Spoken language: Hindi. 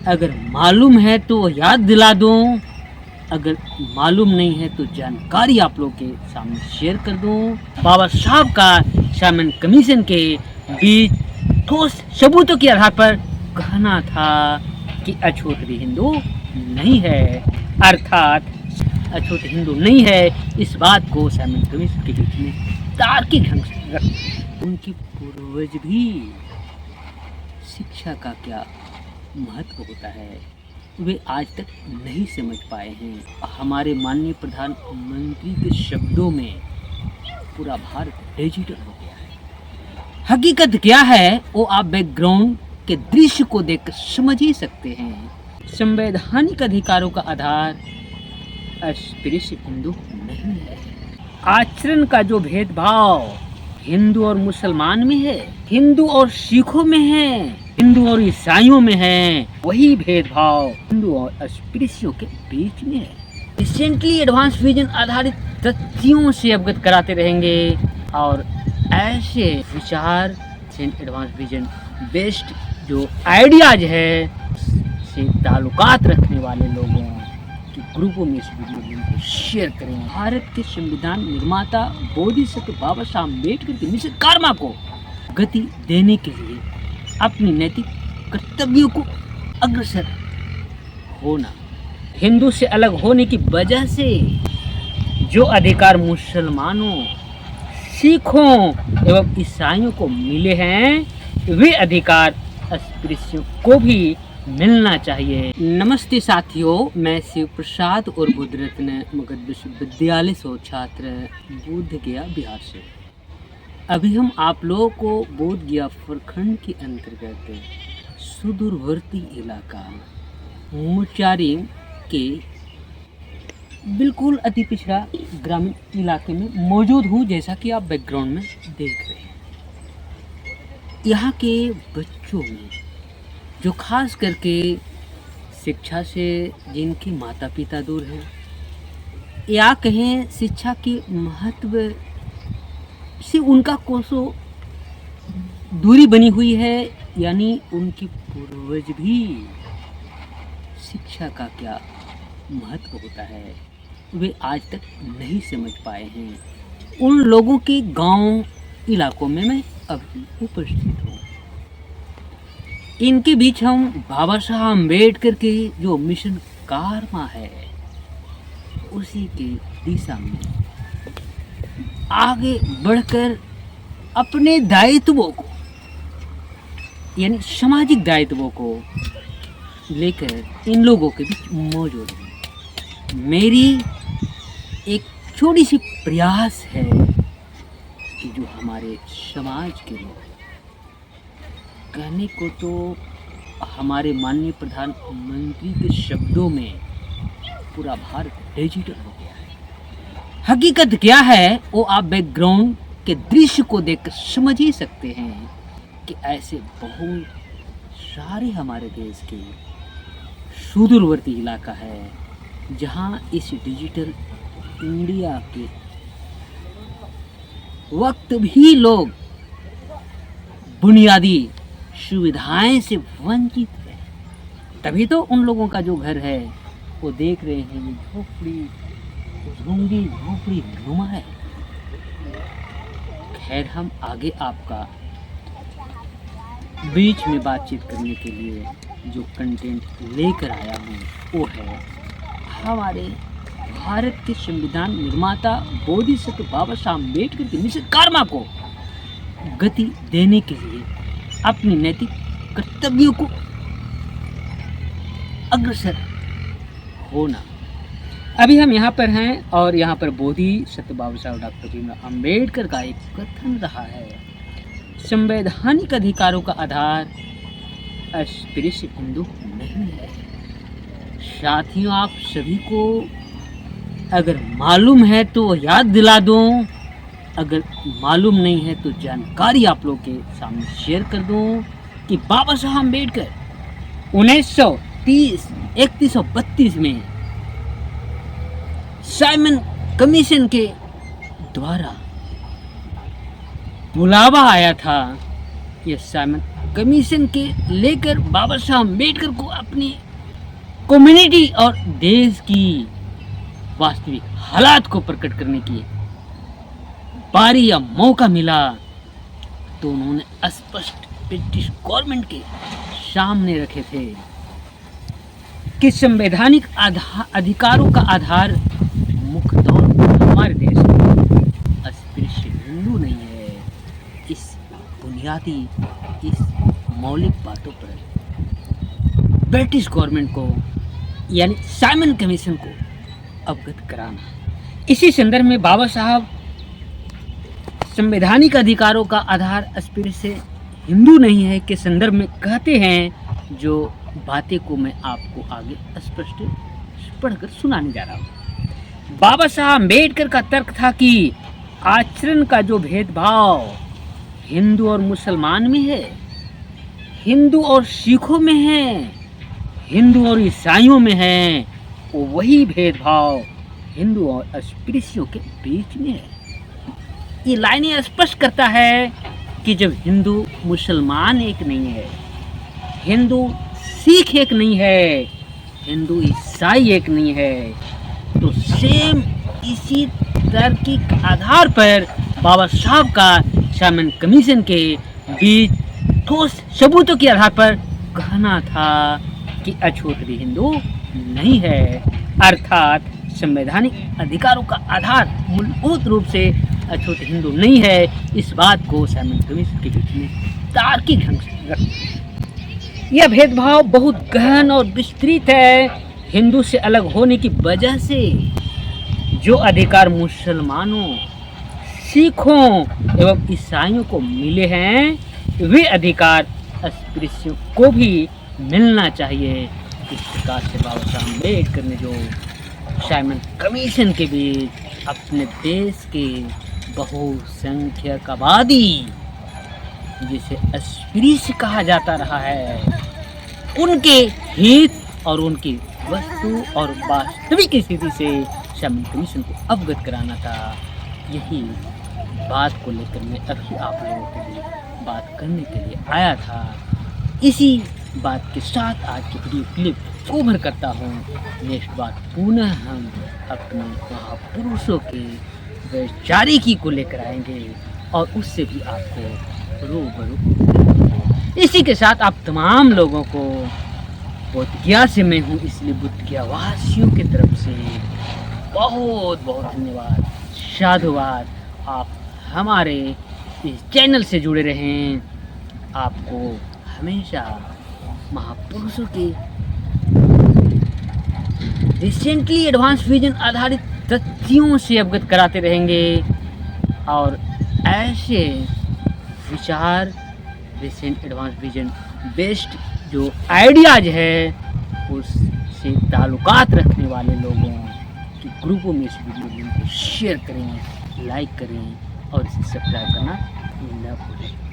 अगर मालूम है तो याद दिला दूं, अगर मालूम नहीं है तो जानकारी आप लोगों के सामने शेयर कर दूं। बाबा साहब का साइमन कमीशन के बीच ठोस सबूतों के आधार पर कहना था कि अछूत भी हिंदू नहीं है, अर्थात अछूत हिंदू नहीं है। इस बात को साइमन कमीशन के बीच में तार्किक ढंग से रख, उनके पूर्वज भी शिक्षा का क्या महत्व होता है वे आज तक नहीं समझ पाए हैं। हमारे माननीय प्रधानमंत्री के शब्दों में पूरा भारत डिजिटल हो गया है। हकीकत क्या है वो आप बैकग्राउंड के दृश्य को देखकर समझ ही सकते हैं। संवैधानिक अधिकारों का आधार अस्पृश्य हिंदू नहीं है। आचरण का जो भेदभाव हिंदू और मुसलमान में है, हिंदू और सिखों में है, हिंदू और ईसाइयों में है, वही भेदभाव हिंदू और अस्पृश्यों के बीच में है। रिसेंटली एडवांस विजन आधारित तथ्यों से अवगत कराते रहेंगे और ऐसे विचार एडवांस विजन बेस्ड जो आइडियाज है से ताल्लुकात रखने वाले लोगों के ग्रुपों में इस वीडियो को शेयर करें। भारत के संविधान निर्माता बोधिसत्व बाबा साहब अम्बेडकर के मिशन कर्मा को गति देने के लिए अपनी नैतिक कर्तव्यों को अग्रसर होना, हिंदू से अलग होने की वजह से जो अधिकार मुसलमानों, सिखों एवं ईसाइयों को मिले हैं वे अधिकार अस्पृश्यों को भी मिलना चाहिए। नमस्ते साथियों, मैं शिव प्रसाद और बुद्ध रत्न मगध विश्वविद्यालय से छात्र बोध गया बिहार से। अभी हम आप लोगों को बोध गया प्रखंड के अंतर्गत सुदूरवर्ती इलाका मुचारी के बिल्कुल अति पिछड़ा ग्रामीण इलाके में मौजूद हूँ, जैसा कि आप बैकग्राउंड में देख रहे हैं। यहाँ के बच्चों में जो खास करके शिक्षा से जिनके माता पिता दूर हैं या कहें शिक्षा के महत्व से उनका कोसों दूरी बनी हुई है, यानी उनके पूर्वज भी शिक्षा का क्या महत्व होता है वे आज तक नहीं समझ पाए हैं। उन लोगों के गांव इलाकों में मैं अभी उपस्थित हूँ। इनके बीच हम बाबा साहब अम्बेडकर के जो मिशन कर्मा है उसी के दिशा में आगे बढ़कर अपने दायित्वों को, यानी सामाजिक दायित्वों को लेकर इन लोगों के बीच मौजूद है। मेरी एक छोटी सी प्रयास है कि जो हमारे समाज के लोग, कहने को तो हमारे माननीय प्रधानमंत्री के शब्दों में पूरा भारत डिजिटल हो गया है। हकीकत क्या है वो आप बैकग्राउंड के दृश्य को देखकर समझ ही सकते हैं कि ऐसे बहुत सारे हमारे देश के सुदूरवर्ती इलाका है जहां इस डिजिटल इंडिया के वक्त भी लोग बुनियादी सुविधाएं से वंचित है। तभी तो उन लोगों का जो घर है वो देख रहे हैं झोपड़ी झुंगी झोपड़ी नुमा है। खैर, हम आगे आपका बीच में बातचीत करने के लिए जो कंटेंट लेकर आया हूँ वो है हमारे भारत के संविधान निर्माता बोधिसत्व बाबा साहब अम्बेडकर के मिशन कर्मा को गति देने के लिए अपनी नैतिक कर्तव्यों को अग्रसर होना। अभी हम यहाँ पर हैं और यहाँ पर बोधिसत्व बाबा साहब डॉक्टर भीमराव अम्बेडकर का एक कथन रहा है, संवैधानिक अधिकारों का आधार अस्पृश्य हिंदू नहीं है। साथियों, आप सभी को अगर मालूम है तो याद दिला दूं, अगर मालूम नहीं है तो जानकारी आप लोग के सामने शेयर कर दूं कि बाबा साहब अम्बेडकर 1931 में साइमन कमीशन के द्वारा बुलावा आया था। यह साइमन कमीशन के लेकर बाबा साहब अम्बेडकर को अपनी कम्युनिटी और देश की वास्तविक हालात को प्रकट करने की बारी या मौका मिला तो उन्होंने स्पष्ट ब्रिटिश गवर्नमेंट के सामने रखे थे कि संवैधानिक अधिकारों का आधार मुख्य तौर पर हमारे देश में अस्पृश्य हिंदू नहीं है। इस बुनियादी इस मौलिक बातों पर ब्रिटिश गवर्नमेंट को यानी साइमन कमीशन को अवगत कराना। इसी संदर्भ में बाबा साहब संवैधानिक अधिकारों का आधार अस्पृश्य हिंदू नहीं है के संदर्भ में कहते हैं, जो बातें को मैं आपको आगे स्पष्ट पढ़कर सुनाने जा रहा हूँ। बाबा साहब अम्बेडकर का तर्क था कि आचरण का जो भेदभाव हिंदू और मुसलमान में है, हिंदू और सिखों में है, हिंदू और ईसाइयों में है, वही भेदभाव हिंदू और अस्पृश्यों के बीच में है। ये लाइनें स्पष्ट करता है कि जब हिंदू मुसलमान एक नहीं है, हिंदू सिख एक नहीं है, हिंदू ईसाई एक नहीं है, तो सेम इसी तार्किक आधार पर बाबा साहब का साइमन कमीशन के बीच ठोस सबूतों के आधार पर कहना था कि अछूतरी हिंदू नहीं है, अर्थात संवैधानिक अधिकारों का आधार मूलभूत रूप से अछूत हिंदू नहीं है। इस बात को साइमन कमीशन के बीच में तार्किक ढंग से रखते। यह भेदभाव बहुत गहन और विस्तृत है। हिंदू से अलग होने की वजह से जो अधिकार मुसलमानों, सिखों एवं ईसाइयों को मिले हैं, वे अधिकार अस्पृश्यों को भी मिलना चाहिए। इस प्रकार से बाबा साहब अम्बेडकर ने जो साइमन कमीशन के बीच अपने देश के बहुसंख्यक आबादी, जिसे अस्पृश्य कहा जाता रहा है, उनके हित और उनकी वस्तु और वास्तविक स्थिति से साइमन कमीशन को अवगत कराना था। यही बात को लेकर मैं अभी आप लोगों के लिए बात करने के लिए आया था। इसी बात के साथ आज की वीडियो क्लिप ओवर करता हूँ। नेक्स्ट बात पुनः हम अपने महापुरुषों के वैचारिकी को लेकर आएंगे और उससे भी आपको रूबरू। इसी के साथ आप तमाम लोगों को बोधगया से मैं हूँ, इसलिए बोधगया वासियों की तरफ से बहुत बहुत धन्यवाद, साधुवाद। आप हमारे इस चैनल से जुड़े रहें। आपको हमेशा महापुरुषों के रिसेंटली एडवांस विजन आधारित तथ्यों से अवगत कराते रहेंगे और ऐसे विचार रिसेंट एडवांस विजन बेस्ड जो आइडियाज है उससे ताल्लुकात रखने वाले लोगों के ग्रुपों में इस वीडियो लिंक को शेयर करें, लाइक करें और इसे सब्सक्राइब करना न भूलें।